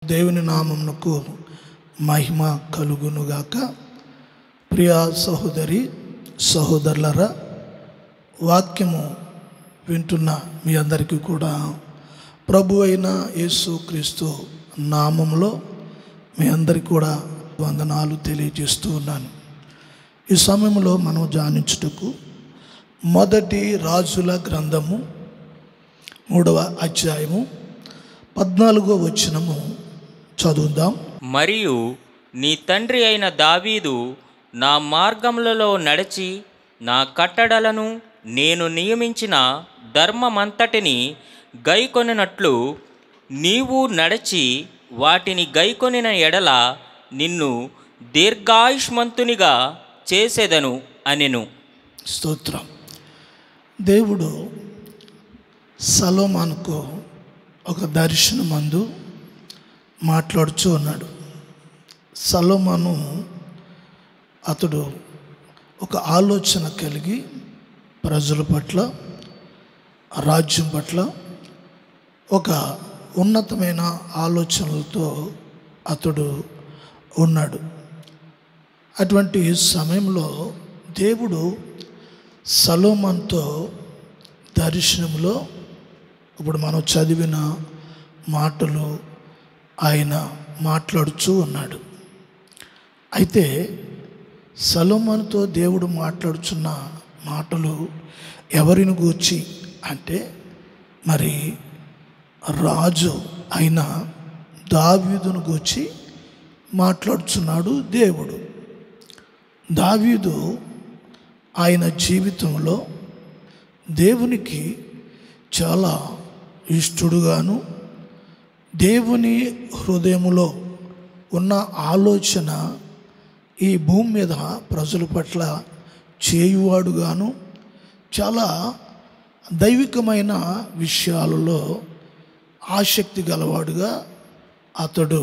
దేవుని నామమునకు మహిమ కలుగునుగాక. ప్రియా సహోదరి సహోదరులరా, వాక్యము వింటున్న మీ అందరికీ కూడా ప్రభు అయిన యేసుక్రీస్తు నామములో మీ అందరికీ కూడా వందనాలు తెలియజేస్తూ ఉన్నాను. ఈ సమయంలో మనం ధ్యానించుటకు మొదటి రాజుల గ్రంథము 3వ అధ్యాయము 14వ వచనము చదువుదాం. మరియు నీ తండ్రి అయిన దావీదు నా మార్గములలో నడిచి నా కట్టడలను నేను నియమించిన ధర్మమంతటిని గైకొనినట్లు నీవు నడిచి వాటిని గైకొనిన ఎడల నిన్ను దీర్ఘాయుష్మంతునిగా చేసేదను అనెను. స్తోత్రం. దేవుడు సొలొమోనుకు ఒక దర్శనమందు మాట్లాడుచూ ఉన్నాడు. సొలొమోను అతడు ఒక ఆలోచన కలిగి ప్రజల పట్ల, రాజ్యం పట్ల ఒక ఉన్నతమైన ఆలోచనలతో అతడు ఉన్నాడు. అటువంటి సమయంలో దేవుడు సొలొమోనుతో దర్శనంలో ఇప్పుడు మనం చదివిన మాటలు ఆయన మాట్లాడుచూ ఉన్నాడు. అయితే సొలొమోనుతో దేవుడు మాట్లాడుచున్న మాటలు ఎవరిని గూర్చి అంటే, మరి రాజు అయిన దావీదును గూర్చి మాట్లాడుచున్నాడు దేవుడు. దావీదు ఆయన జీవితంలో దేవునికి చాలా ఇష్టడుగాను, దేవుని హృదయములో ఉన్న ఆలోచన ఈ భూమి మీద ప్రజల పట్ల చేయువాడుగాను, చాలా దైవికమైన విషయాలలో ఆసక్తి గలవాడుగా అతడు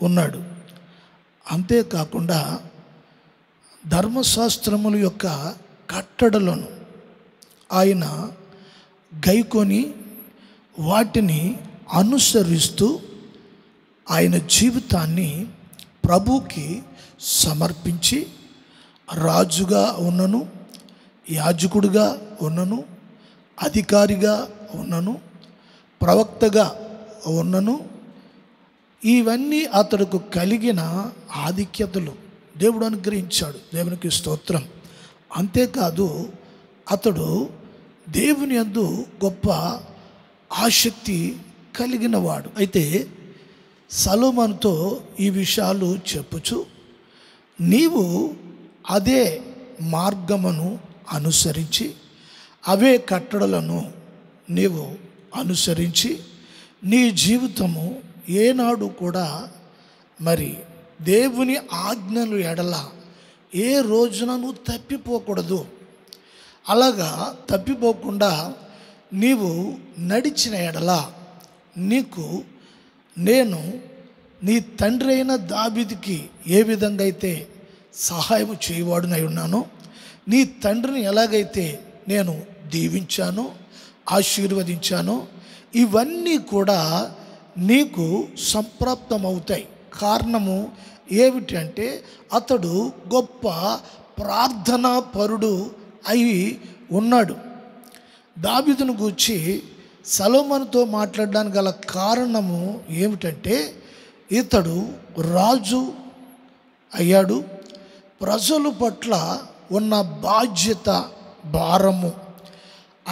ఉన్నాడు. అంతేకాకుండా ధర్మశాస్త్రముల యొక్క కట్టడలను ఆయన గైకొని వాటిని అనుసరిస్తూ ఆయన జీవితాన్ని ప్రభువుకి సమర్పించి రాజుగా ఉన్నను, యాజకుడిగా ఉన్నను, అధికారిగా ఉన్నను, ప్రవక్తగా ఉన్నను, ఇవన్నీ అతడుకు కలిగిన ఆధిక్యతలు దేవుడు అనుగ్రహించాడు. దేవునికి స్తోత్రం. అంతేకాదు అతడు దేవుని యందు గొప్ప ఆసక్తి కలిగిన వాడు. అయితే సొలొమోనుతో ఈ విషయాలు చెప్పుచు, నీవు అదే మార్గమును అనుసరించి అవే కట్టడలను నీవు అనుసరించి నీ జీవితము ఏనాడు కూడా మరి దేవుని ఆజ్ఞలు ఎడల ఏ రోజున నువ్వు తప్పిపోకూడదు. అలాగా తప్పిపోకుండా నీవు నడిచిన ఎడల నీకు నేను నీ తండ్రి అయిన దావీదుకి ఏ విధంగా అయితే సహాయం చేయవాడునై ఉన్నానో, నీ తండ్రిని ఎలాగైతే నేను దీవించానో, ఆశీర్వదించానో, ఇవన్నీ కూడా నీకు సంప్రాప్తమవుతాయి. కారణము ఏమిటి అంటే, అతడు గొప్ప ప్రార్థనా పరుడు అయి ఉన్నాడు. దావీదును గూర్చి సొలొమోనుతో మాట్లాడడానికి గల కారణము ఏమిటంటే, ఇతడు రాజు అయ్యాడు. ప్రజల పట్ల ఉన్న బాధ్యత, భారము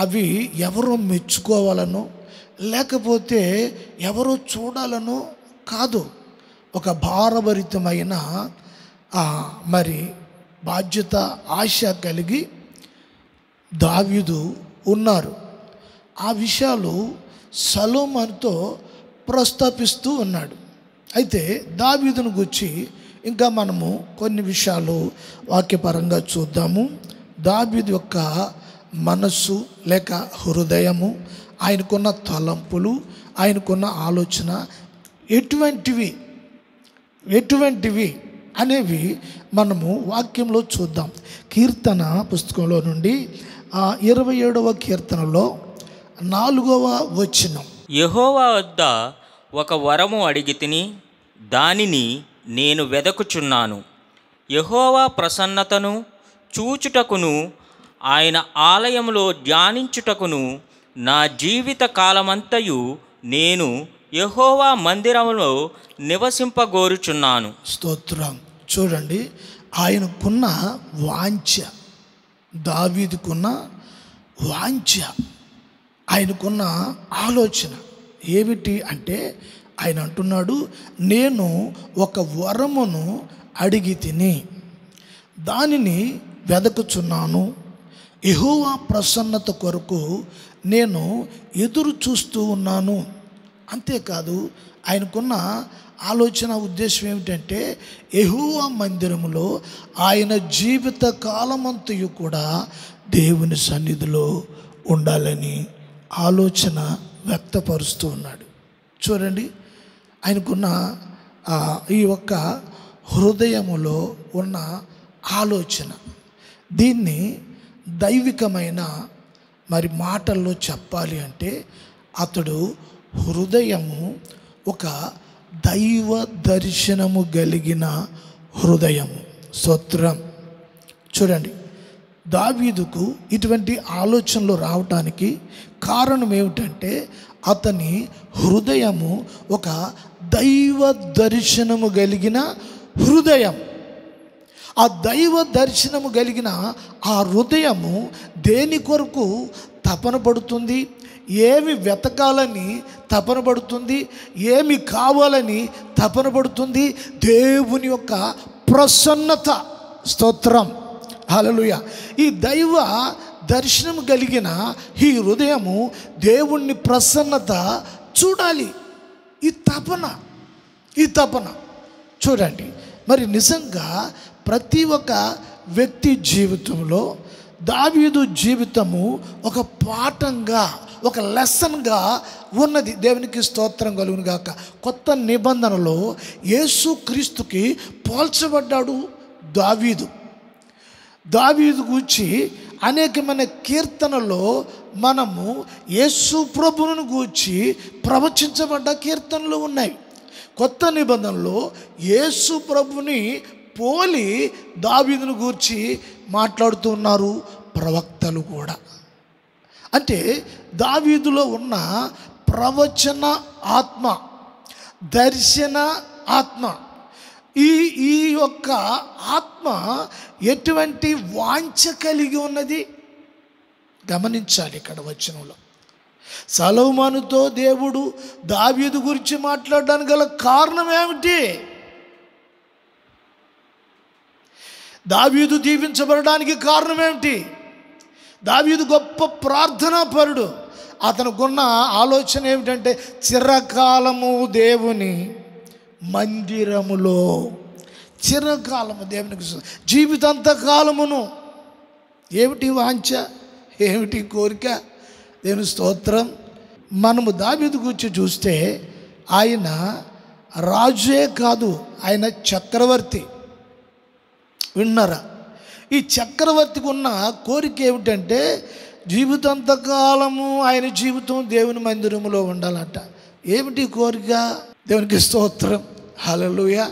అవి ఎవరో మెచ్చుకోవాలనో లేకపోతే ఎవరో చూడాలనో కాదు. ఒక భారభరితమైన మరి బాధ్యత, ఆశ కలిగి దావీదు ఉన్నారు. ఆ విషయాలు సొలొమోనుతో ప్రస్తాపిస్తూ ఉన్నాడు. అయితే దావీదును గురించి ఇంకా మనము కొన్ని విషయాలు వాక్యపరంగా చూద్దాము. దావీదు యొక్క మనస్సు లేక హృదయము, ఆయనకున్న తలంపులు, ఆయనకున్న ఆలోచన ఎటువంటివి అనేవి మనము వాక్యంలో చూద్దాం. కీర్తన పుస్తకంలో నుండి 27వ కీర్తనలో 4వ వచనం, యెహోవా వద్ద ఒక వరము అడిగి తిని దానిని నేను వెదకుచున్నాను. యెహోవా ప్రసన్నతను చూచుటకును ఆయన ఆలయంలో ధ్యానించుటకును నా జీవిత కాలమంతయు నేను యెహోవా మందిరములో నివసింపగోరుచున్నాను. స్తోత్రం. చూడండి, ఆయనకున్న వాంఛ, దావీదుకున్న వాంఛ, ఆయనకున్న ఆలోచన ఏమిటి అంటే, ఆయన అంటున్నాడు, నేను ఒక వరమును అడిగి తిని దానిని వెదకుచున్నాను. యెహోవా ప్రసన్నత కొరకు నేను ఎదురు చూస్తూ ఉన్నాను. అంతేకాదు, ఆయనకున్న ఆలోచన ఉద్దేశం ఏమిటంటే, యెహోవా మందిరములో ఆయన జీవిత కాలమంతయు కూడా దేవుని సన్నిధిలో ఉండాలని ఆలోచన వ్యక్తపరుస్తూ ఉన్నాడు. చూడండి, ఆయనకున్న ఈ ఒక్క హృదయములో ఉన్న ఆలోచన, దీన్ని దైవికమైన మరి మాటల్లో చెప్పాలి అంటే, అతడు హృదయము ఒక దైవ దర్శనము కలిగిన హృదయము. స్తోత్రం. చూడండి, దావీదుకు ఇటువంటి ఆలోచనలు రావటానికి కారణం ఏమిటంటే, అతని హృదయము ఒక దైవ దర్శనము కలిగిన హృదయం. ఆ దైవ దర్శనము కలిగిన ఆ హృదయము దేని కొరకు తపన పడుతుంది, ఏమి వెతకాలని తపన పడుతుంది, ఏమి కావాలని తపన పడుతుంది? దేవుని యొక్క ప్రసన్నత. స్తోత్రం. హల్లెలూయా. ఈ దైవ దర్శనం కలిగిన ఈ హృదయము దేవుణ్ణి ప్రసన్నత చూడాలి. ఈ తపన చూడండి. మరి నిజంగా ప్రతి ఒక్క వ్యక్తి జీవితంలో దావీదు జీవితము ఒక పాఠంగా, ఒక లెసన్గా ఉన్నది. దేవునికి స్తోత్రం కలుగును గాక. కొత్త నిబంధనలో యేసుక్రీస్తుకి పోల్చబడ్డాడు దావీదు గూర్చి అనేకమైన కీర్తనలో మనము యేసు ప్రభువును గూర్చి ప్రవచించబడ్డ కీర్తనలు ఉన్నాయి. కొత్త నిబంధనలో యేసు ప్రభుని పోలి దావీదును గూర్చి మాట్లాడుతూ ఉన్నారు ప్రవక్తలు కూడా. అంటే దావీదులో ఉన్న ప్రవచన ఆత్మ, దర్శన ఆత్మ, ఈ యొక్క ఆత్మ ఎటువంటి వాంఛ కలిగి ఉన్నది గమనించాలి. ఇక్కడ వచనంలో సొలొమోనుతో దేవుడు దావీదు గురించి మాట్లాడడానికి గల కారణం ఏమిటి? దావీదు దీవించబడడానికి కారణం ఏమిటి? దావీదు గొప్ప ప్రార్థనాపరుడు. అతనుకున్న ఆలోచన ఏమిటంటే, చిరకాలము దేవుని మందిరములో, చిరకాలము దేవునికి జీవితాంత కాలమును. ఏమిటి వాంఛ, ఏమిటి కోరిక? దేవుని స్తోత్రం. మనము దావీదు గురించి చూస్తే ఆయన రాజే కాదు, ఆయన చక్రవర్తి. విన్నారా? ఈ చక్రవర్తికి ఉన్న కోరిక ఏమిటంటే, జీవితాంతకాలము ఆయన జీవితం దేవుని మందిరములో ఉండాలంట. ఏమిటి కోరిక? దేవునికి స్తోత్రం. హల్లెలూయా.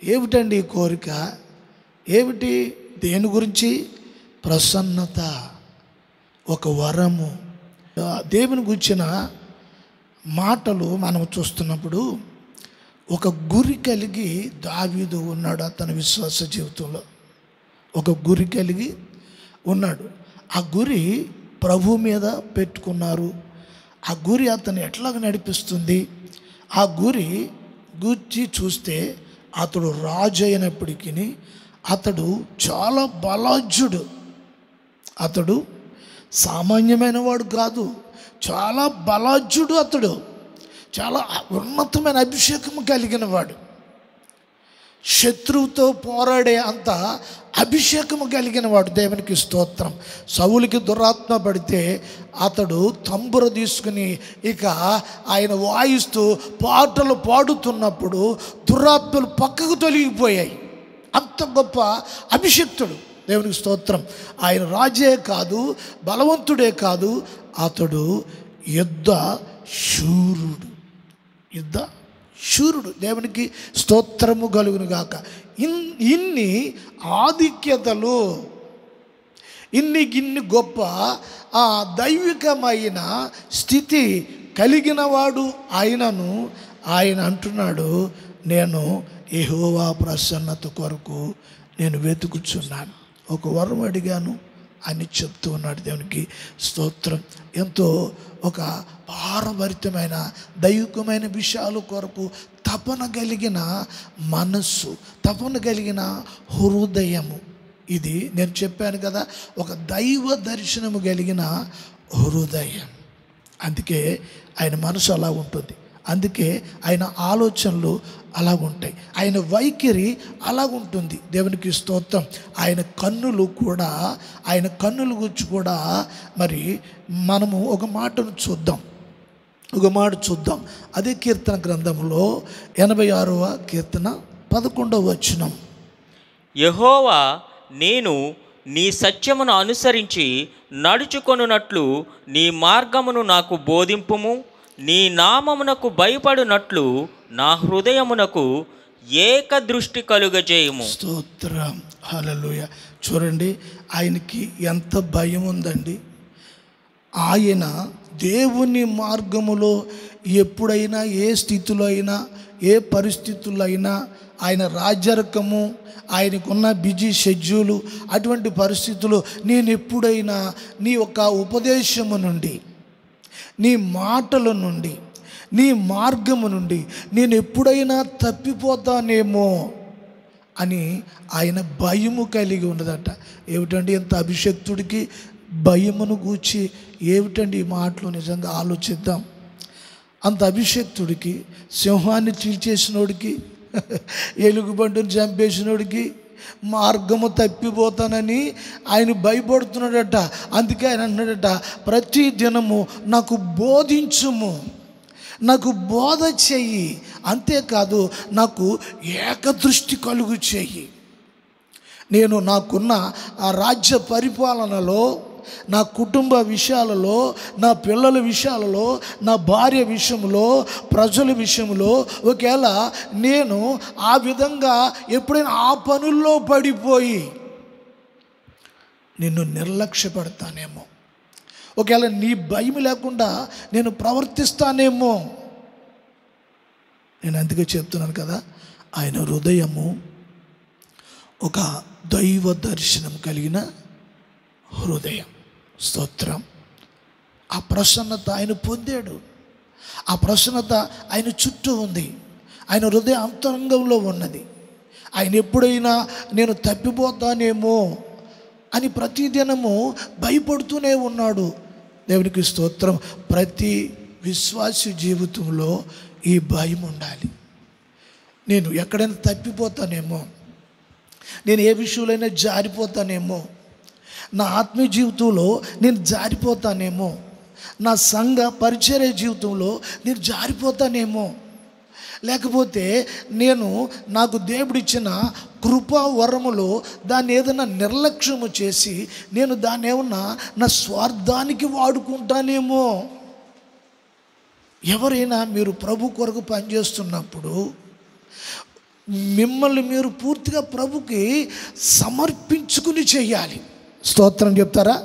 ఏమిటండి ఈ కోరిక? ఏమిటి? దేని గురించి? ప్రసన్నత, ఒక వరము. దేవుని గురించిన మాటలు మనం చూస్తున్నప్పుడు ఒక గురి కలిగి దావీదు ఉన్నాడు. అతని విశ్వాస జీవితంలో ఒక గురి కలిగి ఉన్నాడు. ఆ గురి ప్రభు మీద పెట్టుకున్నారు. ఆ గురి అతను ఎట్లాగ నడిపిస్తుంది? ఆ గురి గురించి చూస్తే అతడు రాజు అయినప్పటికీ అతడు చాలా బలాఢ్యుడు. అతడు సామాన్యమైన వాడు కాదు, చాలా బలాఢ్యుడు. అతడు చాలా ఉన్నతమైన అభిషేకం కలిగిన వాడు. శత్రువుతో పోరాడే అంత అభిషేకము కలిగిన వాడు. దేవునికి స్తోత్రం. సౌలుకి దురాత్మ పడితే అతడు తంబుర తీసుకుని ఇక ఆయన వాయిస్తూ పాటలు పాడుతున్నప్పుడు దురాత్మలు పక్కకు తొలగిపోయాయి. అంత గొప్ప అభిషక్తుడు. దేవునికి స్తోత్రం. ఆయన రాజే కాదు, బలవంతుడే కాదు, అతడు యుద్ధ శూరుడు. యుద్ధ శూరుడు. దేవునికి స్తోత్రము కలుగును గాక. ఇన్ని ఆధిక్యతలు, ఇన్ని గొప్ప ఆ దైవికమైన స్థితి కలిగిన వాడు ఆయన అంటున్నాడు, నేను యెహోవా ప్రసన్నత కొరకు నేను వెతుకుచున్నాను, ఒక వరం అడిగాను అని చెప్తూ ఉన్నాడు. దేవునికి స్తోత్రం. ఎంతో ఒక భారభరితమైన దైవికమైన విషయాల కొరకు తపన కలిగిన మనస్సు, తపన కలిగిన హృదయము. ఇది నేను చెప్పాను కదా, ఒక దైవ దర్శనము కలిగిన హృదయం. అందుకే ఆయన మనసు అలా ఉంటుంది, అందుకే ఆయన ఆలోచనలు అలాగుంటాయి, ఆయన వైఖరి అలాగుంటుంది. దేవునికి స్తోత్రం. ఆయన కన్నులు గురించి కూడా మరి మనము ఒక మాటను చూద్దాం. అదే కీర్తన గ్రంథంలో 86వ కీర్తన 11వ వచనం. యెహోవా, నేను నీ సత్యమును అనుసరించి నడుచుకొనున్నట్లు నీ మార్గమును నాకు బోధింపుము. నీ నామమునకు భయపడునట్లు నా హృదయమునకు ఏక దృష్టి కలుగజేయము. స్తోత్రం, హల్లెలూయా. చూడండి, ఆయనకి ఎంత భయం ఉందండి. ఆయన దేవుని మార్గములో ఎప్పుడైనా, ఏ స్థితిలో అయినా, ఏ పరిస్థితుల్లో అయినా, ఆయన రాజరికము, ఆయనకున్న బిజీ షెడ్యూలు, అటువంటి పరిస్థితులు నేను ఎప్పుడైనా నీ యొక్క ఉపదేశము నుండి, నీ మాటల నుండి, నీ మార్గము నుండి నేను ఎప్పుడైనా తప్పిపోతానేమో అని ఆయన భయము కలిగి ఉన్నదట. ఏమిటండి ఎంత అభిషక్తుడికి భయమును గూర్చి ఏమిటండి ఈ మాటలు? నిజంగా ఆలోచిద్దాం. అంత అభిషక్తుడికి, సింహాన్ని చీల్చేసినోడికి, ఎలుగుబంటును చంపేసినోడికి మార్గము తప్పిపోతానని ఆయన భయపడుతున్నాడట. అందుకే ఆయన అన్నాడట, ప్రతి దినము నాకు బోధించుము, నాకు బోధ చెయ్యి, అంతేకాదు నాకు ఏకదృష్టి కలుగు చెయ్యి. నేను నాకున్న ఆ రాజ్య పరిపాలనలో, నా కుటుంబ విషయాలలో, నా పిల్లల విషయాలలో, నా భార్య విషయంలో, ప్రజల విషయంలో ఒకవేళ నేను ఆ విధంగా ఎప్పుడైనా ఆ పనుల్లో పడిపోయి నిన్ను నిర్లక్ష్యపడతానేమో, ఒకవేళ నీ భయం లేకుండా నేను ప్రవర్తిస్తానేమో. నేను అందుకే చెప్తున్నాను కదా, ఆయన హృదయము ఒక దైవ దర్శనం కలిగిన హృదయం. స్తోత్రం. ఆ ప్రసన్నత ఆయన పొందాడు. ఆ ప్రసన్నత ఆయన చుట్టూ ఉంది, ఆయన హృదయ అంతరంగంలో ఉన్నది. ఆయన ఎప్పుడైనా నేను తప్పిపోతానేమో అని ప్రతిదినము భయపడుతూనే ఉన్నాడు. దేవునికి స్తోత్రం. ప్రతి విశ్వాసి జీవితంలో ఈ భయం ఉండాలి. నేను ఎక్కడైనా తప్పిపోతానేమో, నేను ఏ విషయంలో జారిపోతానేమో, నా ఆత్మీయ జీవితంలో నేను జారిపోతానేమో, నా సంఘ పరిచర్య జీవితంలో నేను జారిపోతానేమో, లేకపోతే నాకు దేవుడిచ్చిన కృపా వరములో దాన్ని ఏదైనా నిర్లక్ష్యము చేసి నేను దాన్ని ఏమన్నా నా స్వార్థానికి వాడుకుంటానేమో. ఎవరైనా మీరు ప్రభు కొరకు పనిచేస్తున్నప్పుడు మిమ్మల్ని మీరు పూర్తిగా ప్రభుకి సమర్పించుకుని చేయాలి. స్తోత్రం చెప్తారా?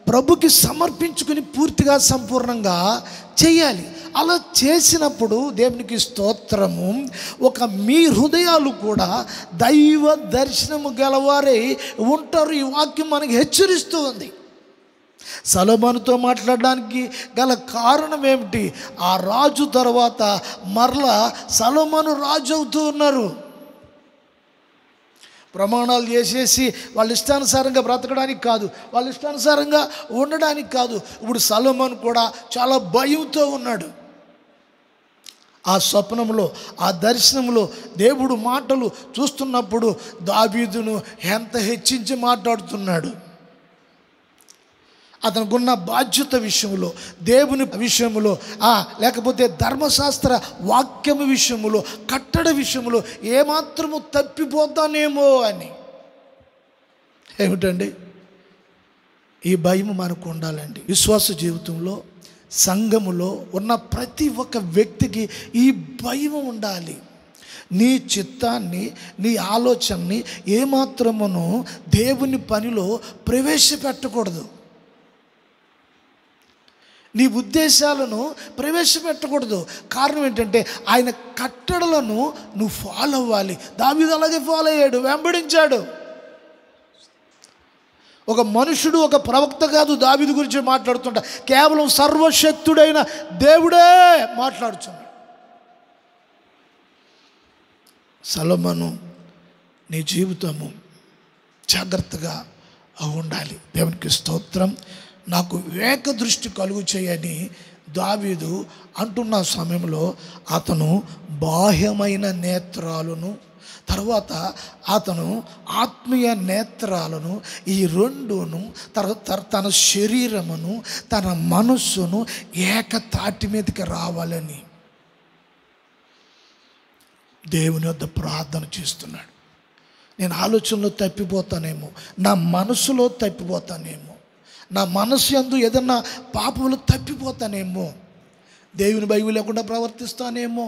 ప్రభుకి సమర్పించుకుని పూర్తిగా సంపూర్ణంగా చేయాలి. అలా చేసినప్పుడు దేవునికి స్తోత్రము, మీ హృదయాలు కూడా దైవ దర్శనము గలవారై ఉంటారు. ఈ వాక్యం మనకి హెచ్చరిస్తూ ఉంది. సొలొమోనుతో మాట్లాడడానికి గల కారణం ఏమిటి? ఆ రాజు తర్వాత మరలా సొలొమోను రాజు అవుతూ ఉన్నారు. ప్రమాణాలు చేసేసి వాళ్ళ ఇష్టానుసారంగా బ్రతకడానికి కాదు, వాళ్ళ ఇష్టానుసారంగా ఉండడానికి కాదు. ఇప్పుడు సొలొమోను కూడా చాలా భయంతో ఉన్నాడు. ఆ స్వప్నంలో, ఆ దర్శనంలో దేవుడు మాటలు చూస్తున్నప్పుడు దావీదును ఎంత హెచ్చించి మాట్లాడుతున్నాడు. అతనుకున్న బాధ్యత విషయంలో, దేవుని విషయంలో, లేకపోతే ధర్మశాస్త్ర వాక్యము విషయంలో, కట్టడ విషయంలో ఏమాత్రము తప్పిపోతానేమో అని. ఏమిటండి? ఈ భయం మనకు ఉండాలండి. విశ్వాస జీవితంలో సంఘములో ఉన్న ప్రతి ఒక్క వ్యక్తికి ఈ భయం ఉండాలి. నీ చిత్తాన్ని, నీ ఆలోచనని ఏమాత్రమును దేవుని పనిలో ప్రవేశపెట్టకూడదు. నీ ఉద్దేశాలను ప్రవేశపెట్టకూడదు. కారణం ఏంటంటే ఆయన కట్టడలను నువ్వు ఫాలో అవ్వాలి. దావీదు అలాగే ఫాలో అయ్యాడు, వెంబడించాడు. ఒక మనుషుడు, ఒక ప్రవక్త కాదు దావీదు గురించి మాట్లాడుతుంటా, కేవలం సర్వశక్తుడైన దేవుడే మాట్లాడుతున్నాడు. సొలొమోను, నీ జీవితము జాగ్రత్తగా ఉండాలి. దేవునికి స్తోత్రం. నాకు వివేక దృష్టి కలుగు చేయని దావీదు అంటున్న సమయంలో అతను బాహ్యమైన నేత్రాలను, తర్వాత అతను ఆత్మీయ నేత్రాలను, ఈ రెండును తన శరీరమును, తన మనస్సును ఏకతాటి మీదకి రావాలని దేవుని వద్ద ప్రార్థన చేస్తున్నాడు. నేను ఆలోచనలో తప్పిపోతానేమో, నా మనసులో తప్పిపోతానేమో, నా మనసు యందు ఏదన్నా పాపములు తప్పిపోతానేమో, దేవుని భయం లేకుండా ప్రవర్తిస్తానేమో.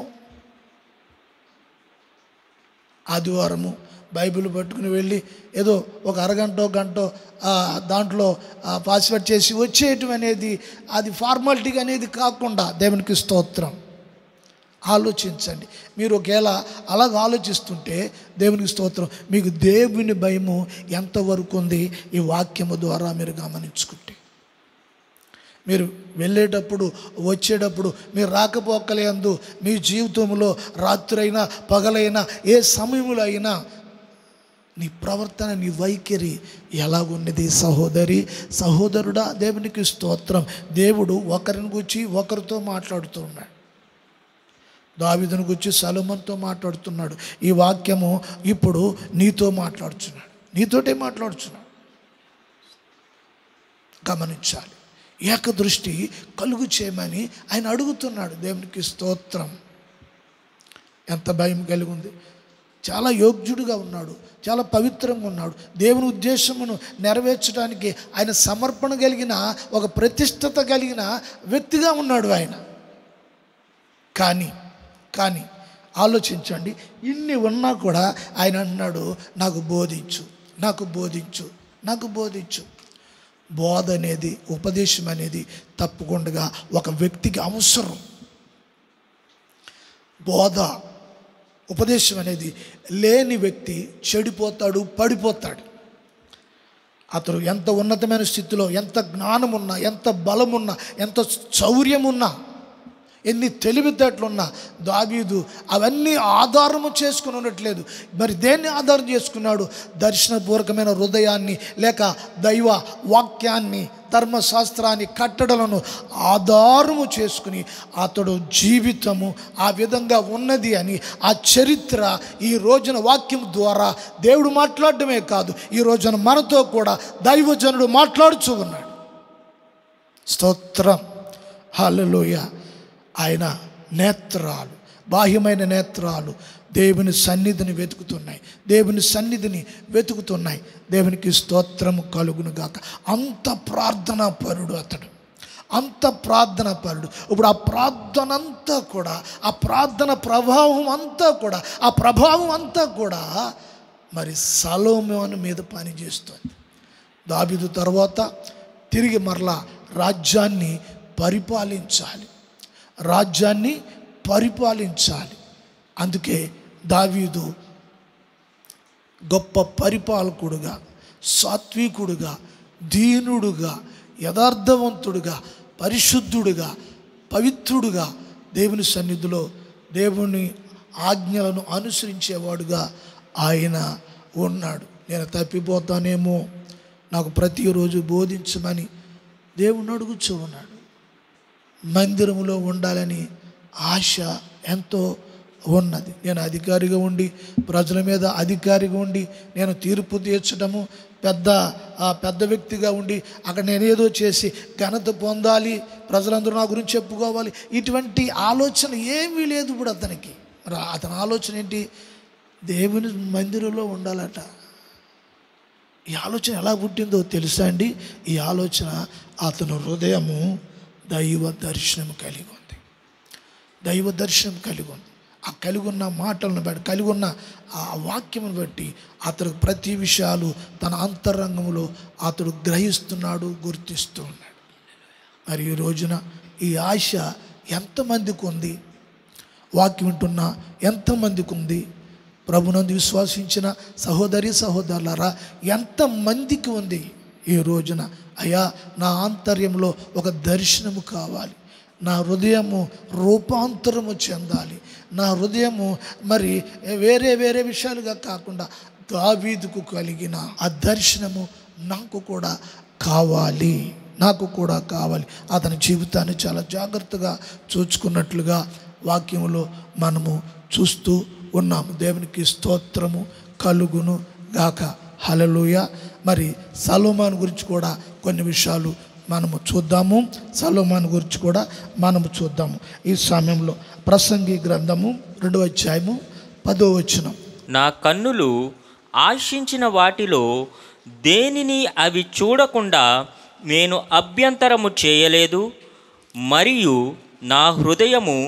ఆదివారము బైబిల్ పట్టుకుని వెళ్ళి ఏదో ఒక అరగంటో గంటో దాంట్లో పాస్వర్డ్ చేసి వచ్చేయటం అనేది అది ఫార్మాలిటీ అనేది కాకుండా, దేవునికి స్తోత్రం, ఆలోచించండి. మీరు ఒకవేళ అలాగ ఆలోచిస్తుంటే దేవునికి స్తోత్రం, మీకు దేవుని భయము ఎంతవరకు ఉంది ఈ వాక్యము ద్వారా మీరు గమనించుకుంటే, మీరు వెళ్ళేటప్పుడు వచ్చేటప్పుడు మీరు రాకపోకలందు మీ జీవితంలో రాత్రైనా పగలైనా ఏ సమయంలో అయినా నీ ప్రవర్తన, నీ వైఖరి ఎలాగున్నది సహోదరి సహోదరుడా? దేవునికి స్తోత్రం. దేవుడు ఒకరిని గురించి ఒకరితో మాట్లాడుతూ ఉన్నాడు. దావీదును గురించి సొలొమోనుతో మాట్లాడుతున్నాడు. ఈ వాక్యము ఇప్పుడు నీతో మాట్లాడుతున్నాడు, నీతోటే మాట్లాడుతున్నాడు. గమనించాలి. ఏకదృష్టి కలుగు చేయమని ఆయన అడుగుతున్నాడు. దేవునికి స్తోత్రం. ఎంత భయం కలిగి ఉంది. చాలా యోగ్యుడిగా ఉన్నాడు, చాలా పవిత్రంగా ఉన్నాడు. దేవుని ఉద్దేశమును నెరవేర్చడానికి ఆయన సమర్పణ కలిగిన, ఒక ప్రతిష్టత కలిగిన వ్యక్తిగా ఉన్నాడు ఆయన. కానీ ఆలోచించండి, ఇన్ని ఉన్నా కూడా ఆయన అన్నాడు, నాకు బోధించు, నాకు బోధించు, నాకు బోధించు. బోధ అనేది, ఉపదేశం అనేది తప్పకుండా ఒక వ్యక్తికి అవసరం. బోధ, ఉపదేశం అనేది లేని వ్యక్తి చెడిపోతాడు, పడిపోతాడు. అతడు ఎంత ఉన్నతమైన స్థితిలో, ఎంత జ్ఞానమున్నా, ఎంత బలమున్నా, ఎంత శౌర్యమున్నా, ఎన్ని తెలివితేటలున్నా దావీదు అవన్నీ ఆధారము చేసుకుని ఉండట్లేదు. మరి దేన్ని ఆధారం చేసుకున్నాడు? దర్శనపూర్వకమైన హృదయాన్ని, లేక దైవ వాక్యాన్ని, ధర్మశాస్త్రాన్ని, కట్టడలను ఆధారము చేసుకుని అతడు జీవితము ఆ విధంగా ఉన్నది అని ఆ చరిత్ర ఈ రోజున వాక్యం ద్వారా దేవుడు మాట్లాడటమే కాదు, ఈ రోజున మనతో కూడా దైవజనుడు మాట్లాడుచూ ఉన్నాడు. స్తోత్రం, హల్లెలూయా. ఆయన నేత్రాలు, బాహ్యమైన నేత్రాలు దేవుని సన్నిధిని వెతుకుతున్నాయి, దేవుని సన్నిధిని వెతుకుతున్నాయి. దేవునికి స్తోత్రము కలుగును గాక. అంత ప్రార్థనా పరుడు అతడు, అంత ప్రార్థన పరుడు. ఇప్పుడు ఆ ప్రార్థన అంతా కూడా, ఆ ప్రార్థన ప్రభావం అంతా కూడా మరి సొలొమోను మీద పనిచేస్తుంది. దావీదు తర్వాత తిరిగి మరలా రాజ్యాన్ని పరిపాలించాలి. అందుకే దావీదు గొప్ప పరిపాలకుడుగా, సాత్వికుడుగా, దీనుడుగా, యథార్థవంతుడుగా, పరిశుద్ధుడుగా, పవిత్రుడుగా దేవుని సన్నిధిలో దేవుని ఆజ్ఞలను అనుసరించేవాడుగా ఆయన ఉన్నాడు. నేను తప్పిపోతానేమో, నాకు ప్రతిరోజు బోధించమని దేవుని అడుగుచూ ఉన్నాడు. మందిరములో ఉండాలని ఆశ ఎంతో ఉన్నది. నేను అధికారిగా ఉండి, ప్రజల మీద అధికారిగా ఉండి, నేను తీర్పు తీర్చడము, పెద్ద వ్యక్తిగా ఉండి అక్కడ నేనేదో చేసి ఘనత పొందాలి, ప్రజలందరూ నా గురించి చెప్పుకోవాలి, ఇటువంటి ఆలోచన ఏమీ లేదు ఇప్పుడు అతనికి. మరి అతని ఆలోచన ఏంటి? దేవుని మందిరంలో ఉండాలట. ఈ ఆలోచన ఎలా పుట్టిందో తెలుసా అండి? ఈ ఆలోచన అతని హృదయము దైవ దర్శనం కలిగి ఉంది. దైవ దర్శనం కలిగి ఉంది. ఆ కలిగి ఉన్న మాటలను బట్టి, కలిగి ఉన్న ఆ వాక్యమును బట్టి అతడు ప్రతి విషయాలు తన అంతరంగంలో అతడు గ్రహిస్తున్నాడు, గుర్తిస్తూ ఉన్నాడు. మరి ఈ రోజున ఈ ఆశ ఎంతమందికి ఉంది? వాక్యం వింటున్న ఎంతమందికి ఉంది? ప్రభునందు విశ్వాసించిన సహోదరి సహోదరులారా, ఎంతమందికి ఉంది ఈ రోజున? అయ్యా, నా ఆంతర్యంలో ఒక దర్శనము కావాలి, నా హృదయము రూపాంతరము చెందాలి, నా హృదయము మరి వేరే వేరే విషయాలుగా కాకుండా దావీదుకు కలిగిన ఆ దర్శనము నాకు కూడా కావాలి, నాకు కూడా కావాలి. అతని జీవితాన్ని చాలా జాగ్రత్తగా చూచుకున్నట్లుగా వాక్యములో మనము చూస్తూ ఉన్నాము. దేవునికి స్తోత్రము కలుగును గాక. హల్లెలూయా. మరి సొలొమోను గురించి కూడా కొన్ని విషయాలు మనము చూద్దాము. సొలొమోను గురించి కూడా మనము చూద్దాము ఈ సమయంలో. ప్రసంగి గ్రంథము 2వ అధ్యాయము 10వ వచనం. నా కన్నులు ఆశించిన వాటిలో దేనిని అవి చూడకుండా నేను అభ్యంతరము చేయలేదు, మరియు నా హృదయము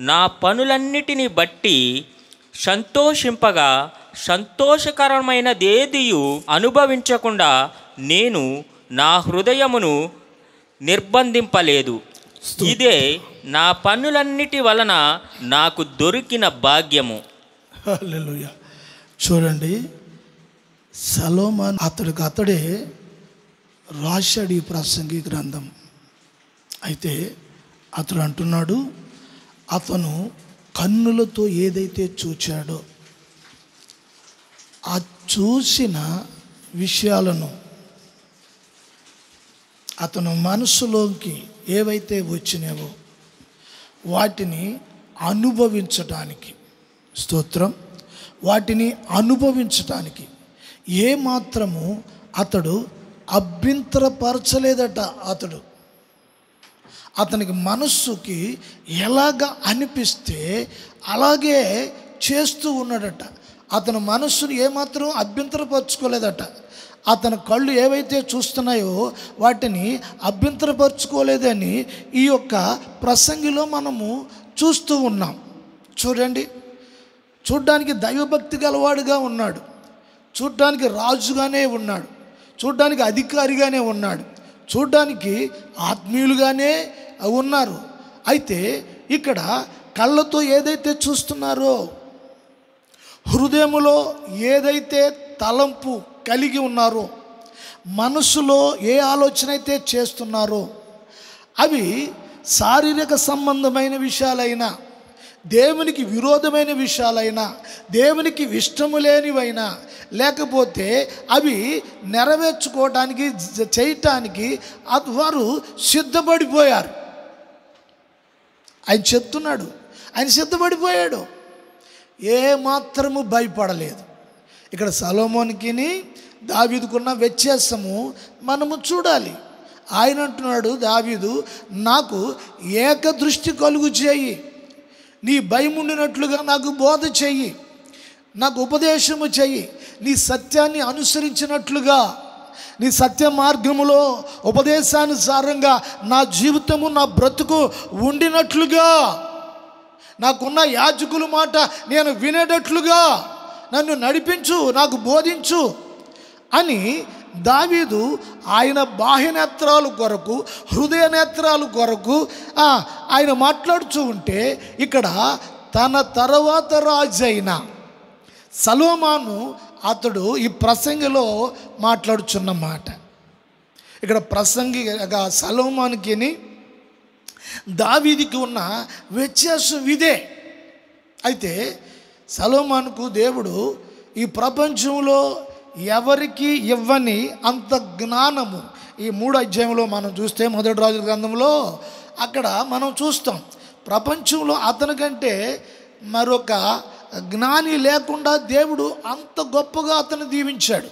నా పనులన్నిటిని బట్టి సంతోషింపగా సంతోషకరమైనదేదియు అనుభవించకుండా నేను నా హృదయమును నిర్బంధింపలేదు. ఇదే నా పనులన్నిటి వలన నాకు దొరికిన భాగ్యము. హల్లెలూయా. చూడండి, సొలొమోను అతడే రాశాడు ఈ ప్రసంగి గ్రంథం. అయితే అతడు అంటున్నాడు, అతను కన్నులతో ఏదైతే చూచాడో ఆ చూసిన విషయాలను అతను మనసులోకి ఏవైతే వచ్చినావో వాటిని అనుభవించటానికి, స్తోత్రం, వాటిని అనుభవించటానికి ఏమాత్రము అతడు అభ్యంతరపరచలేదట. అతనికి మనస్సుకి ఎలాగ అనిపిస్తే అలాగే చేస్తూ ఉన్నాడట. అతని మనస్సును ఏమాత్రం అభ్యంతరపరచుకోలేదట. అతని కళ్ళు ఏవైతే చూస్తున్నాయో వాటిని అభ్యంతరపరచుకోలేదని ఈ యొక్క ప్రసంగిలో మనము చూస్తూ ఉన్నాం. చూడండి, చూడ్డానికి దైవభక్తి గలవాడుగా ఉన్నాడు, చూడ్డానికి రాజుగానే ఉన్నాడు, చూడ్డానికి అధికారిగానే ఉన్నాడు, చూడ్డానికి ఆత్మీయులుగానే ఉన్నారు. అయితే ఇక్కడ కళ్ళతో ఏదైతే చూస్తున్నారో, హృదయములో ఏదైతే తలంపు కలిగి ఉన్నారో, మనసులో ఏ ఆలోచన అయితే చేస్తున్నారో అవి శారీరక సంబంధమైన విషయాలైనా, దేవునికి విరోధమైన విషయాలైనా, దేవునికి ఇష్టము లేనివైనా, లేకపోతే అవి నెరవేర్చుకోవడానికి చేయటానికి వారు సిద్ధపడిపోయారు. ఆయన చెప్తున్నాడు, ఆయన సిద్ధపడిపోయాడు, ఏ మాత్రము భయపడలేదు. ఇక్కడ సొలొమోనుకిని దావీదుకున్న వ్యత్యాసము మనము చూడాలి. ఆయన అంటున్నాడు, దావీదు, నాకు ఏకదృష్టి కలుగు చేయి, నీ భయం ఉండినట్లుగా నాకు బోధ చెయ్యి, నాకు ఉపదేశము చెయ్యి, నీ సత్యాన్ని అనుసరించినట్లుగా, నీ సత్య మార్గములో ఉపదేశానుసారంగా నా జీవితము, నా బ్రతుకు ఉండినట్లుగా, నాకున్న యాజకుల మాట నేను వినేటట్లుగా నన్ను నడిపించు, నాకు బోధించు అని దావీదు ఆయన బాహ్య నేత్రాల కొరకు, హృదయ నేత్రాల కొరకు ఆయన మాట్లాడుతూ ఉంటే, ఇక్కడ తన తర్వాత రాజైన సొలొమోను అతడు ఈ ప్రసంగిలో మాట్లాడుచున్న మాట. ఇక్కడ ప్రసంగిగా సొలొమోనుకి దావీదుకి ఉన్న వ్యత్యాసం ఇదే. అయితే సొలొమోనుకు దేవుడు ఈ ప్రపంచంలో ఎవరికి ఇవ్వని అంత జ్ఞానము, ఈ 3వ అధ్యాయంలో మనం చూస్తే, మొదటి రాజుల గ్రంథంలో అక్కడ మనం చూస్తాం, ప్రపంచంలో అతనికంటే మరొక జ్ఞాని లేకుండా దేవుడు అంత గొప్పగా అతను దీవించాడు,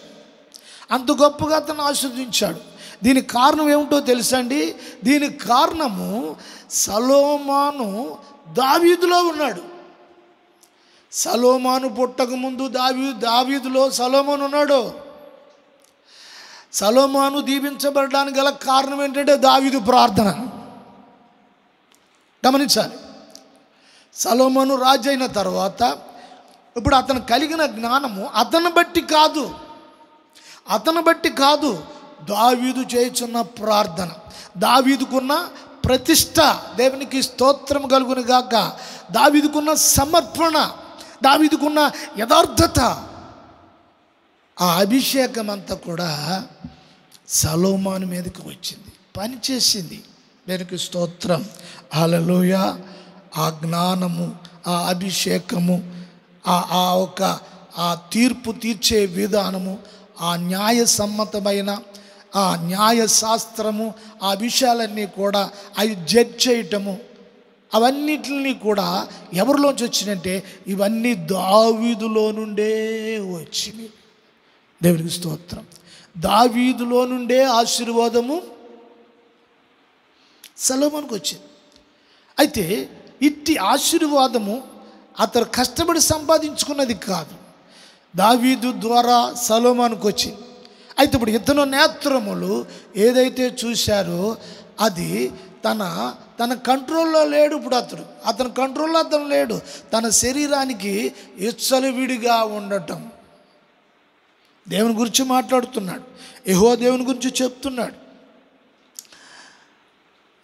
అంత గొప్పగా అతను ఆశీర్వదించాడు. దీనికి కారణం ఏమిటో తెలుసా అండి? దీనికి కారణము సొలొమోను దావీదులో ఉన్నాడు. సొలొమోను పుట్టక ముందు దావీదులో సొలొమోను ఉన్నాడు. సొలొమోను దీవించబడడానికి గల కారణం ఏంటంటే దావీదు ప్రార్థన. గమనించాలి. సొలొమోను రాజు అయిన తర్వాత ఇప్పుడు అతను కలిగిన జ్ఞానము అతను బట్టి కాదు, దావీదు చేయుచున్న ప్రార్థన, దావీదుకున్న ప్రతిష్ట, దేవునికి స్తోత్రం కలుగును గాక, దావీదుకున్న సమర్పణ, దావీదుకున్న యథార్థత, ఆ అభిషేకం అంతా కూడా సొలొమోను మీదకి వచ్చింది, పనిచేసింది. దేవునికి స్తోత్రం, హల్లెలూయా. ఆ జ్ఞానము, ఆ అభిషేకము, ఆ తీర్పు తీర్చే విధానము, ఆ న్యాయసమ్మతమైన ఆ న్యాయశాస్త్రము, ఆ విషయాలన్నీ కూడా అవి జడ్జ్ చేయటము, అవన్నిటిని కూడా ఎవరిలోంచి వచ్చినాయంటే ఇవన్నీ దావీదులో నుండే వచ్చినాయి. దేవునికి స్తోత్రం. దావీదులో నుండే ఆశీర్వాదము సొలొమోనుకు వచ్చింది. అయితే ఇట్టి ఆశీర్వాదము అతను కష్టపడి సంపాదించుకున్నది కాదు, దావీదు ద్వారా సొలొమోనుకు వచ్చింది. అయితే ఇప్పుడు ఇతను నేత్రములు ఏదైతే చూశారో అది తన కంట్రోల్లో లేడు. ఇప్పుడు అతని కంట్రోల్లో అతను లేడు. తన శరీరానికి విడిగా ఉండటం, దేవుని గురించి మాట్లాడుతున్నాడు, యెహోవా దేవుని గురించి చెప్తున్నాడు,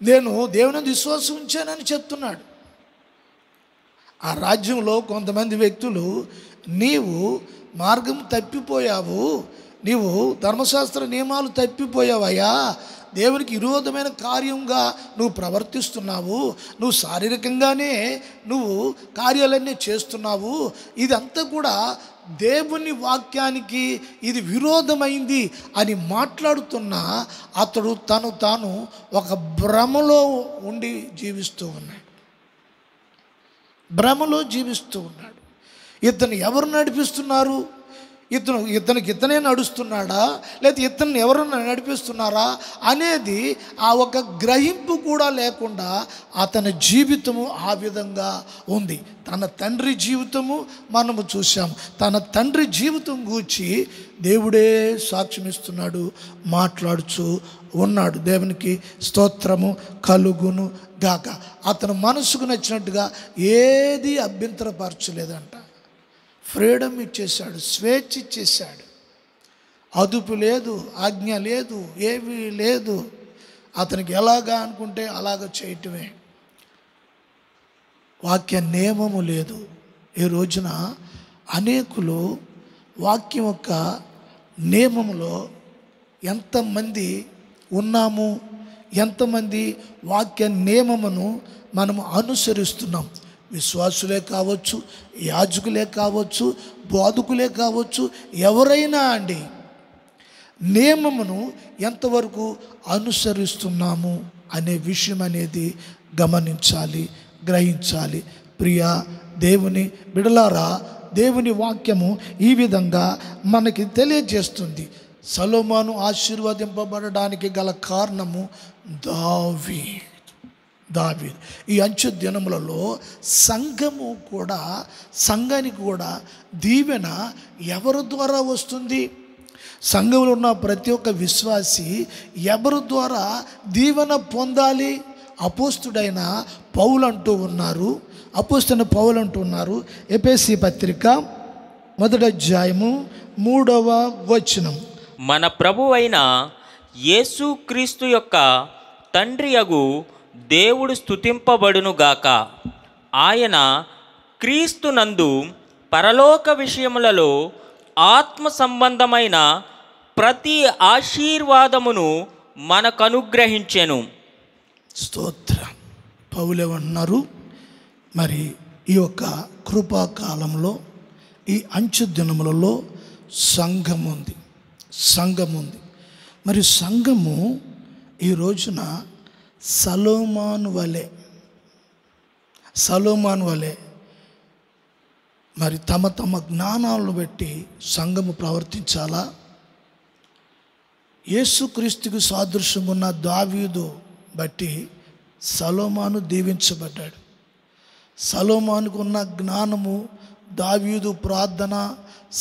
నేను దేవుని విశ్వాసం ఉంచానని చెప్తున్నాడు. ఆ రాజ్యంలో కొంతమంది వ్యక్తులు, నీవు మార్గం తప్పిపోయావు, నీవు ధర్మశాస్త్ర నియమాలు తప్పిపోయావయ్యా, దేవునికి విరోధమైన కార్యంగా నువ్వు ప్రవర్తిస్తున్నావు, నువ్వు శారీరకంగానే నువ్వు కార్యాలన్నీ చేస్తున్నావు, ఇదంతా కూడా దేవుని వాక్యానికి ఇది విరోధమైంది అని మాట్లాడుతున్నా అతడు తాను ఒక భ్రమలో ఉండి జీవిస్తూ ఉన్నాడు. ఇతను ఎవరు నడిపిస్తున్నారు? ఇతనే నడుస్తున్నాడా, లేదా ఇతన్ని ఎవరన్నా నడిపిస్తున్నారా అనేది ఆ ఒక గ్రహింపు కూడా లేకుండా అతని జీవితము ఆ విధంగా ఉంది. తన తండ్రి జీవితము మనము చూసాము. తన తండ్రి జీవితం గూర్చి దేవుడే సాక్ష్యమిస్తున్నాడు, మాట్లాడుచు ఉన్నాడు. దేవునికి స్తోత్రము కలుగును గాక. అతను మనసుకు నచ్చినట్టుగా ఏది అభ్యంతరపరచలేదంట. ఫ్రీడమ్ ఇచ్చేశాడు, స్వేచ్ఛ ఇచ్చేశాడు. అదుపు లేదు, ఆజ్ఞ లేదు, ఏమీ లేదు. అతనికి ఎలాగా అనుకుంటే అలాగ చేయటమే. వాక్య నియమము లేదు. ఈ రోజున అనేకులు వాక్యం యొక్క నియమములో ఎంతమంది ఉన్నాము, ఎంతమంది వాక్య నియమమును మనము అనుసరిస్తున్నాం. విశ్వాసులే కావచ్చు, యాజకులే కావచ్చు, బోధకులే కావచ్చు, ఎవరైనా అండి, నియమమును ఎంతవరకు అనుసరిస్తున్నాము అనే విషయం అనేది గమనించాలి, గ్రహించాలి. ప్రియా దేవుని బిడలారా, దేవుని వాక్యము ఈ విధంగా మనకి తెలియజేస్తుంది. సొలొమోను ఆశీర్వదింపబడడానికి గల కారణము దావీదు. ఈ అంచె దినములలో సంఘానికి కూడా దీవెన ఎవరి ద్వారా వస్తుంది? సంఘంలో ఉన్న ప్రతి ఒక్క విశ్వాసి ఎవరి ద్వారా దీవెన పొందాలి? అపోస్తుడైన పౌలు అంటూ ఉన్నారు. ఎఫెసీ పత్రిక 1వ అధ్యాయము 3వ వచనం. మన ప్రభువైన యేసుక్రీస్తు యొక్క తండ్రియగు దేవుడు స్తుతింపబడునుగాక. ఆయన క్రీస్తునందు పరలోక విషయములలో ఆత్మ సంబంధమైన ప్రతి ఆశీర్వాదమును మనకు అనుగ్రహించెను. స్తోత్రం. పౌలేమన్నారు? మరి ఈ యొక్క కృపాకాలంలో, ఈ అంచె దినములలో సంఘం ఉంది. మరి సంఘము ఈ రోజున సొలొమోను వలె మరి తమ జ్ఞానాలను బట్టి సంఘము ప్రవర్తించాలా? యేసుక్రీస్తుకు సాదృశ్యం ఉన్న దావీదు బట్టి సొలొమోను దీవించబడ్డాడు. సొలొమోనుకు ఉన్న జ్ఞానము, దావీదు ప్రార్థన,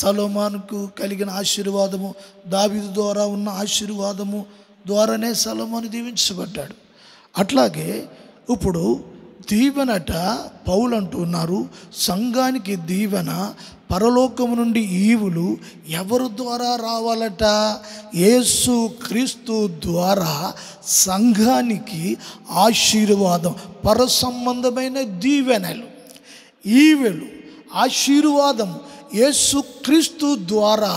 సొలొమోనుకు కలిగిన ఆశీర్వాదము, దావీదు ద్వారా ఉన్న ఆశీర్వాదము ద్వారానే సొలొమోను దీవించబడ్డాడు. అట్లాగే ఇప్పుడు దీవెనట పౌలు అంటున్నారు, సంఘానికి దీవెన పరలోకము నుండి ఈవులు ఎవరి ద్వారా రావాలట? యేసు క్రీస్తు ద్వారా సంఘానికి ఆశీర్వాదం, పర సంబంధమైన దీవెనలు, ఈవెలు, ఆశీర్వాదం యేసు క్రీస్తు ద్వారా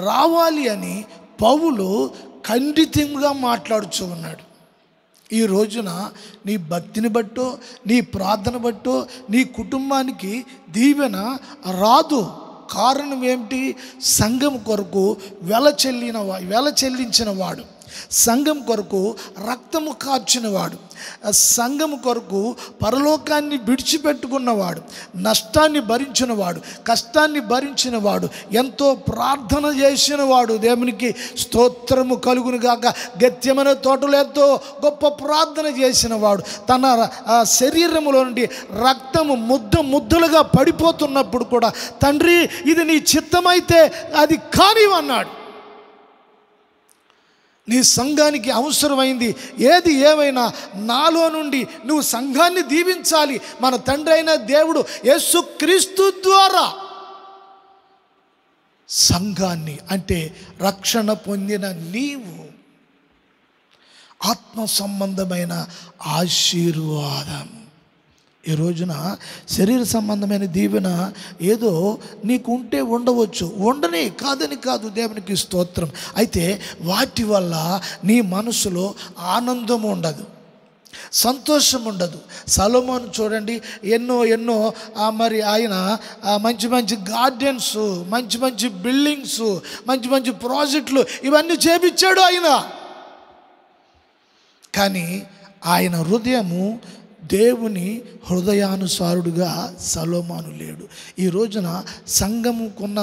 రావాలి అని పౌలు ఖండితంగా మాట్లాడుతూ ఉన్నాడు. ఈ రోజున నీ భక్తిని బట్టో, నీ ప్రార్థన బట్టో నీ కుటుంబానికి దీవెన రాదు. కారణం ఏమిటి? సంఘం కొరకు వెల చెల్లించిన వాడు, సంఘం కొరకు రక్తము కార్చినవాడు, సంఘం కొరకు పరలోకాన్ని విడిచిపెట్టుకున్నవాడు, నష్టాన్ని భరించినవాడు, కష్టాన్ని భరించినవాడు, ఎంతో ప్రార్థన చేసినవాడు. దేవునికి స్తోత్రము కలుగును గాక. గత్యమైన తోటలో ఎంతో గొప్ప ప్రార్థన చేసినవాడు, తన శరీరములో నుండి రక్తము ముద్దలుగా పడిపోతున్నప్పుడు కూడా, తండ్రి ఇది నీ చిత్తమైతే అది కానివన్నాడు. నీ సంఘానికి అవసరమైంది ఏది ఏమైనా నాలో నుండి నువ్వు సంఘాన్ని దీవించాలి. మన తండ్రి అయిన దేవుడు యేసుక్రీస్తు ద్వారా సంఘాన్ని, అంటే రక్షణ పొందిన నీవు ఆత్మ సంబంధమైన ఆశీర్వాదం. ఈ రోజున శరీర సంబంధమైన దీవెన ఏదో నీకు ఉంటే ఉండవచ్చు, ఉండనే కాదని కాదు, దేవునికి స్తోత్రం. అయితే వాటి వల్ల నీ మనసులో ఆనందం ఉండదు, సంతోషం ఉండదు. సొలొమోను చూడండి, ఎన్నో మరి ఆయన మంచి మంచి గార్డెన్స్, మంచి బిల్డింగ్స్, మంచి ప్రాజెక్టులు ఇవన్నీ చేపించాడు ఆయన. కానీ ఆయన హృదయము దేవుని హృదయానుసారుడుగా సొలొమోను లేడు. ఈ రోజున సంఘముకున్న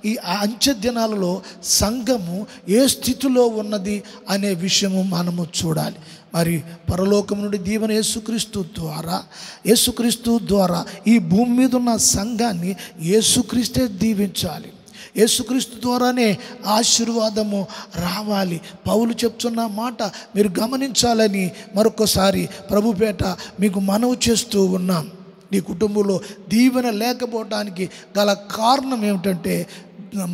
ఈ అంచె దినాలలో సంఘము ఏ స్థితిలో ఉన్నది అనే విషయము మనము చూడాలి. మరి పరలోకం నుండి దీవెన యేసుక్రీస్తు ద్వారా ఈ భూమి మీద ఉన్న సంఘాన్ని యేసుక్రీస్తే దీవించాలి. యేసుక్రీస్తు ద్వారానే ఆశీర్వాదము రావాలి. పౌలు చెప్తున్న మాట మీరు గమనించాలని మరొకసారి ప్రభుపేట మీకు మనవి చేస్తూ ఉన్నాం. నీ కుటుంబంలో దీవెన లేకపోవడానికి గల కారణం ఏమిటంటే,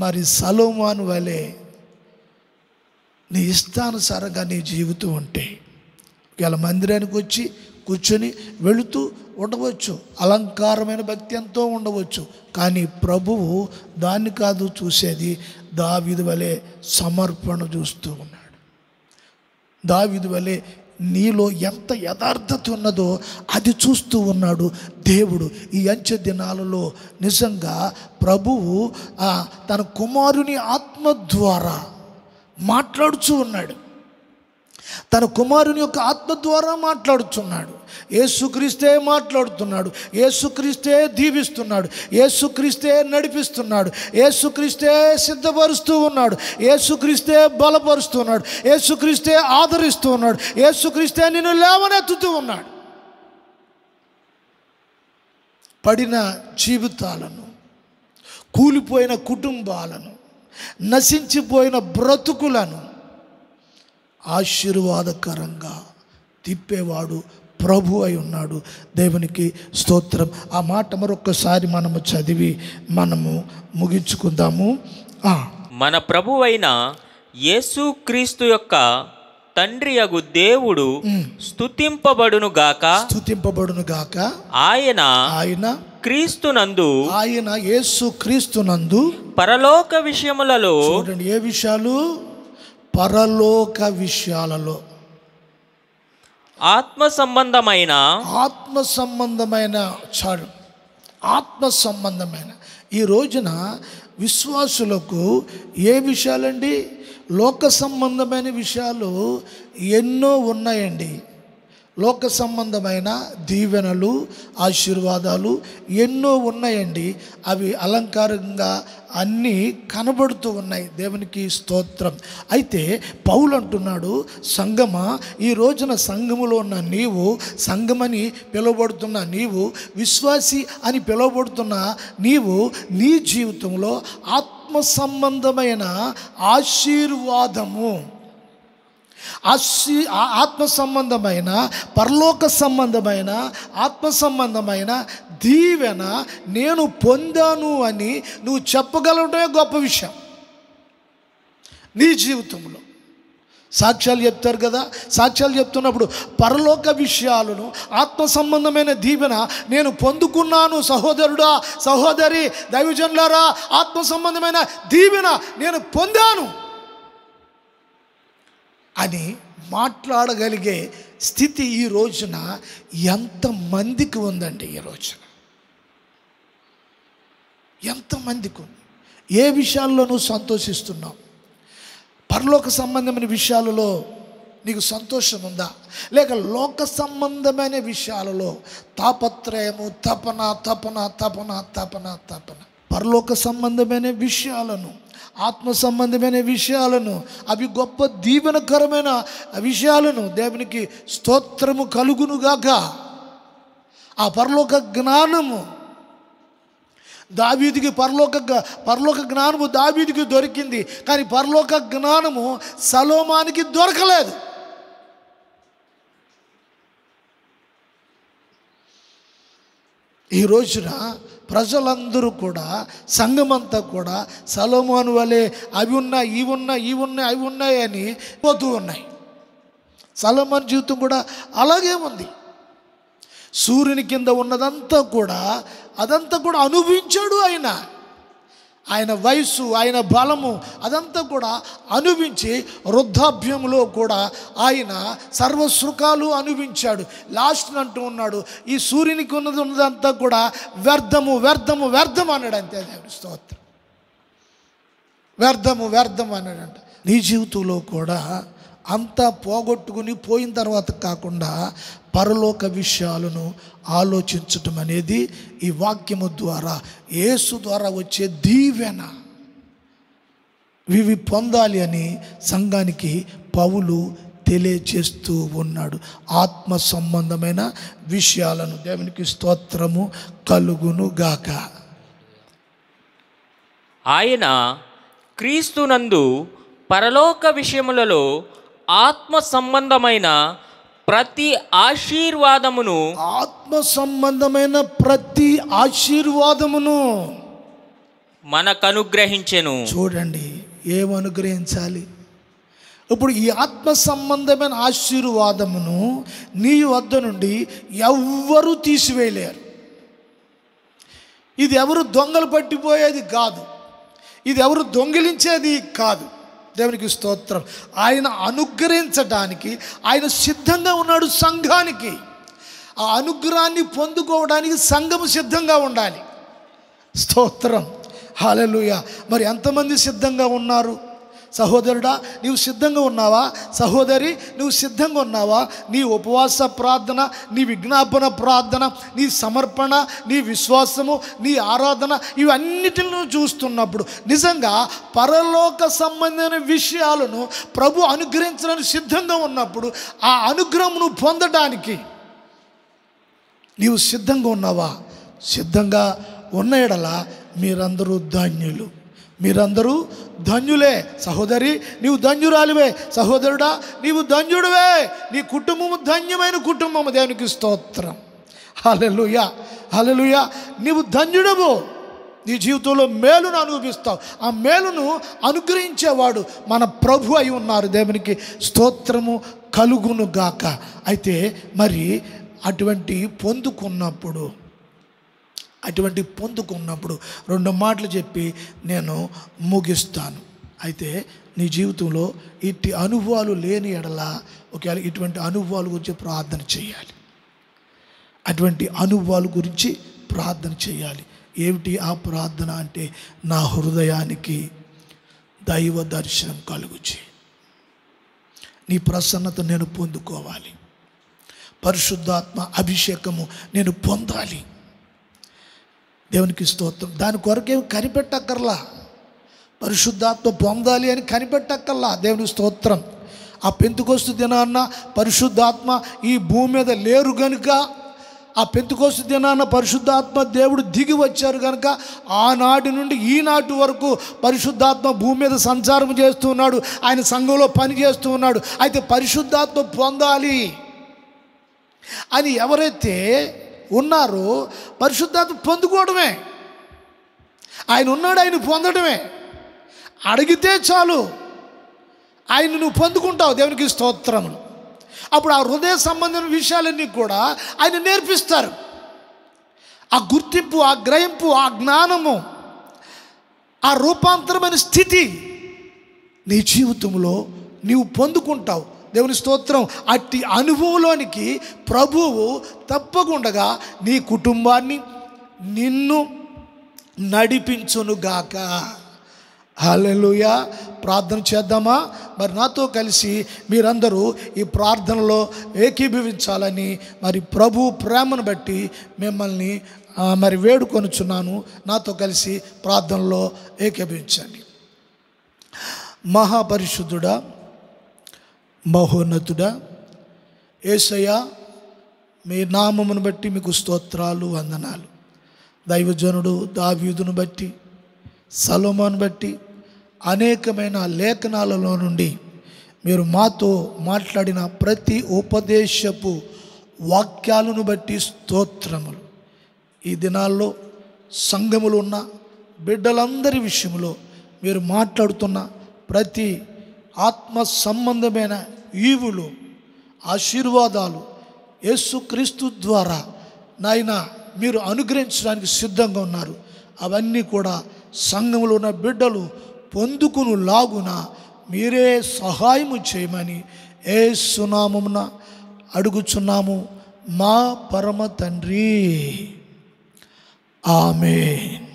మరి సొలొమోను వలె నీ ఇష్టానుసారంగా నీ జీవితం ఉంటే, ఒకవేళ మందిరానికి వచ్చి కూర్చొని వెళుతూ ఉండవచ్చు, అలంకారమైన భక్తి ఎంతో ఉండవచ్చు, కానీ ప్రభువు దాన్ని కాదు చూసేది. దావీదు వలె సమర్పణ చూస్తూ ఉన్నాడు. దావీదు వలె నీలో ఎంత యథార్థత ఉన్నదో అది చూస్తూ ఉన్నాడు దేవుడు. ఈ అంచె దినాలలో నిజంగా ప్రభువు తన కుమారుని ఆత్మ ద్వారా మాట్లాడుతూ ఉన్నాడు. తన కుమారుని యొక్క ఆత్మ ద్వారా మాట్లాడుతున్నాడు. యేసుక్రీస్తే మాట్లాడుతున్నాడు, యేసుక్రీస్తే దీవిస్తున్నాడు, యేసుక్రీస్తే నడిపిస్తున్నాడు, యేసుక్రీస్తే సిద్ధపరుస్తూ ఉన్నాడు, యేసుక్రీస్తే బలపరుస్తున్నాడు, యేసుక్రీస్తే ఆదరిస్తూ ఉన్నాడు, యేసుక్రీస్తే నిన్ను లేవనెత్తుతూ ఉన్నాడు. పడిన జీవితాలను, కూలిపోయిన కుటుంబాలను, నశించిపోయిన బ్రతుకులను ఆశీర్వాదకరంగా తిప్పేవాడు ప్రభు అయి ఉన్నాడు. దేవునికి స్తోత్రం. ఆ మాట మరొకసారి మనము చదివి మనము ముగించుకుందాము. మన ప్రభువైన యేసుక్రీస్తు యొక్క తండ్రి యగు దేవుడు స్తుతింపబడును గాక. ఆయన యేసుక్రీస్తునందు పరలోక విషయములలో, చూడండి ఏ విషయాలు? పరలోక విషయాలలో ఆత్మ సంబంధమైన ఈ రోజున విశ్వాసులకు ఏ విషయాలండి? లోక సంబంధమైన విషయాలు ఎన్నో ఉన్నాయండి. లోక సంబంధమైన దీవెనలు, ఆశీర్వాదాలు ఎన్నో ఉన్నాయండి. అవి అలంకారంగా అన్నీ కనబడుతూ ఉన్నాయి. దేవునికి స్తోత్రం. అయితే పౌలు అంటున్నాడు, సంఘమా, ఈ రోజున సంఘములో ఉన్న నీవు, సంఘమని పిలువబడుతున్న నీవు, విశ్వాసి అని పిలువబడుతున్న నీవు, నీ జీవితంలో ఆత్మ సంబంధమైన ఆశీర్వాదము, ఆత్మ సంబంధమైన, పరలోక సంబంధమైన, ఆత్మ సంబంధమైన దీవెన నేను పొందాను అని నువ్వు చెప్పగలగడమే గొప్ప విషయం. నీ జీవితంలో సాక్ష్యాలు చెప్తారు కదా, సాక్ష్యాలు చెప్తున్నప్పుడు పరలోక విషయాలను, ఆత్మ సంబంధమైన దీవెన నేను పొందుకున్నాను సహోదరుడా, సహోదరి, దైవజనులారా, ఆత్మ సంబంధమైన దీవెన నేను పొందాను అని మాట్లాడగలిగే స్థితి ఈ రోజున ఎంతమందికి ఉందండి? ఈ రోజున ఎంతమందికి ఉంది? ఏ విషయాల్లో నువ్వు సంతోషిస్తున్నావు? పరలోక సంబంధమైన విషయాలలో నీకు సంతోషం ఉందా? లేక లోక సంబంధమైన విషయాలలో తాపత్రయము, తపన తపన తపన తపన తపన? పరలోక సంబంధమైన విషయాలను, ఆత్మ సంబంధమైన విషయాలను, అవి గొప్ప దీవెనకరమైన విషయాలను, దేవునికి స్తోత్రము కలుగునుగాక. ఆ పరలోక జ్ఞానము దావీదుకి, పరలోక జ్ఞానము దావీదుకి దొరికింది, కానీ పరలోక జ్ఞానము సలోమానికి దొరకలేదు. ఈ రోజున ప్రజలందరూ కూడా, సంఘమంతా కూడా సలోమాను వలె అవి ఉన్నాయి, ఇవి ఉన్నాయి, ఇవి ఉన్నాయి, అవి ఉన్నాయి అని పోతూ ఉన్నాయి. సలోమాను జీవితం కూడా అలాగే ఉంది. సూర్యుని కింద ఉన్నదంతా కూడా, అదంతా కూడా అనుభవించాడు ఆయన. ఆయన వయస్సు, ఆయన బలము అదంతా కూడా అనుభవించి వృద్ధాప్యంలో కూడా ఆయన సర్వసుఖాలు అనుభవించాడు. లాస్ట్ అంటూ ఉన్నాడు, ఈ సూర్యునికి ఉన్నదంతా కూడా వ్యర్థము వ్యర్థము వ్యర్థం అన్నాడు. అంతే, దేవుని స్తోత్రం. వ్యర్థము వ్యర్థం అన్నాడంట. నీ జీవితంలో కూడా అంతా పోగొట్టుకుని పోయిన తర్వాత కాకుండా పరలోక విషయాలను ఆలోచించటం అనేది ఈ వాక్యము ద్వారా, యేసు ద్వారా వచ్చే దీవెన. ఇవి పొందాలి అని సంఘానికి పౌలు తెలియచేస్తూ ఉన్నాడు. ఆత్మ సంబంధమైన విషయాలను. దేవునికి స్తోత్రము కలుగును గాక. ఆయన క్రీస్తునందు పరలోక విషయములలో ఆత్మ సంబంధమైన ప్రతి ఆశీర్వాదమును, ఆత్మ సంబంధమైన ప్రతి ఆశీర్వాదమును మనకు అనుగ్రహించెను. చూడండి, ఏమనుగ్రహించాలి? ఇప్పుడు ఈ ఆత్మ సంబంధమైన ఆశీర్వాదమును నీ వద్ద నుండి ఎవ్వరూ తీసివేయలేరు. ఇది ఎవరు దొంగలు పట్టిపోయేది కాదు, ఇది ఎవరు దొంగిలించేది కాదు. దేవునికి స్తోత్రం. ఆయన అనుగ్రహించడానికి ఆయన సిద్ధంగా ఉన్నాడు సంఘానికి. ఆ అనుగ్రహాన్ని పొందుకోవడానికి సంఘము సిద్ధంగా ఉండాలి. స్తోత్రం, హల్లెలూయా. మరి ఎంతమంది సిద్ధంగా ఉన్నారు? సహోదరుడా, నీవు సిద్ధంగా ఉన్నావా? సహోదరి, నువ్వు సిద్ధంగా ఉన్నావా? నీ ఉపవాస ప్రార్థన, నీ విజ్ఞాపన ప్రార్థన, నీ సమర్పణ, నీ విశ్వాసము, నీ ఆరాధన, ఇవన్నిటిని చూస్తున్నప్పుడు నిజంగా పరలోక సంబంధమైన విషయాలను ప్రభు అనుగ్రహించడానికి సిద్ధంగా ఉన్నప్పుడు ఆ అనుగ్రహమును పొందడానికి నీవు సిద్ధంగా ఉన్నావా? సిద్ధంగా ఉన్న యెడల మీరందరూ ధన్యులు, మీరందరూ ధన్యులే. సహోదరి, నీవు ధన్యురాలివే. సహోదరుడా, నీవు ధన్యుడివే. నీ కుటుంబము ధన్యమైన కుటుంబము. దేవునికి స్తోత్రం, హల్లెలూయా, హల్లెలూయా. నీవు ధన్యుడవు. నీ జీవితంలో మేలును అనుభవిస్తావు. ఆ మేలును అనుగ్రహించేవాడు మన ప్రభు అయి ఉన్నారు. దేవునికి స్తోత్రము కలుగును గాక. అయితే మరి అటువంటి పొందుకున్నప్పుడు రెండు మాటలు చెప్పి నేను ముగిస్తాను. అయితే నీ జీవితంలో ఇట్టి అనుభవాలు లేని ఎడల ఒకవేళ ఇటువంటి అనుభవాల గురించి ప్రార్థన చేయాలి. అటువంటి అనుభవాల గురించి ప్రార్థన చేయాలి. ఏమిటి ఆ ప్రార్థన అంటే, నా హృదయానికి దైవ దర్శనం కలుగుచి నీ ప్రసన్నత నేను పొందుకోవాలి. పరిశుద్ధాత్మ అభిషేకము నేను పొందాలి. దేవునికి స్తోత్రం. దాని కొరకేమి కనిపెట్టక్కర్లా. పరిశుద్ధాత్మ పొందాలి అని కనిపెట్టక్కర్లా. దేవునికి స్తోత్రం. ఆ పెంతెకొస్తు దినాన్న పరిశుద్ధాత్మ ఈ భూమి మీద లేరు గనుక ఆ పెంతెకోస్తు దినాన పరిశుద్ధాత్మ దేవుడు దిగి వచ్చారు కనుక ఆనాటి నుండి ఈనాటి వరకు పరిశుద్ధాత్మ భూమి మీద సంచారం చేస్తూ ఉన్నాడు. ఆయన సంఘంలో పని చేస్తూ ఉన్నాడు. అయితే పరిశుద్ధాత్మ పొందాలి అని ఎవరైతే ఉన్నారో పరిశుద్ధాత్మ పొందుకోవడమే. ఆయన ఉన్నాడు, ఆయన పొందడమే. అడిగితే చాలు ఆయన నువ్వు పొందుకుంటావు. దేవునికి స్తోత్రములు. అప్పుడు ఆ హృదయ సంబంధమైన విషయాలన్నీ కూడా ఆయన నేర్పిస్తారు. ఆ గుర్తింపు, ఆ గ్రహింపు, ఆ జ్ఞానము, ఆ రూపాంతరమైన స్థితి నీ జీవితంలో నీవు పొందుకుంటావు. దేవుని స్తోత్రం. అట్టి అనుభవంలోనికి ప్రభువు తప్పకుండా నీ కుటుంబాన్ని నిన్ను నడిపించునుగాక. హల్లెలూయా. ప్రార్థన చేద్దామా? మరి నాతో కలిసి మీరందరూ ఈ ప్రార్థనలో ఏకీభవించాలని మరి ప్రభు ప్రేమను బట్టి మిమ్మల్ని మరి వేడుకొనుచున్నాను. నాతో కలిసి ప్రార్థనలో ఏకీభవించండి. మహాపరిశుద్ధుడా, మహోన్నతుడా, యేసయ్యా, మీ నామమును బట్టి మీకు స్తోత్రాలు, వందనాలు. దైవజనుడు దావీదును బట్టి, సొలొమోను బట్టి, అనేకమైన లేఖనాలలో నుండి మీరు మాతో మాట్లాడిన ప్రతి ఉపదేశపు వాక్యాలను బట్టి స్తోత్రములు. ఈ దినాల్లో సంఘములు ఉన్న బిడ్డలందరి విషయంలో మీరు మాట్లాడుతున్న ప్రతి ఆత్మ సంబంధమైన ఈవులు, ఆశీర్వాదాలు యేసుక్రీస్తు ద్వారా నాయన మీరు అనుగ్రహించడానికి సిద్ధంగా ఉన్నారు. అవన్నీ కూడా సంఘములో ఉన్న బిడ్డలు పొందుకును లాగున మీరే సహాయము చేయమని యేసు నామమున అడుగుచున్నాము మా పరమ తండ్రి. ఆమేన్.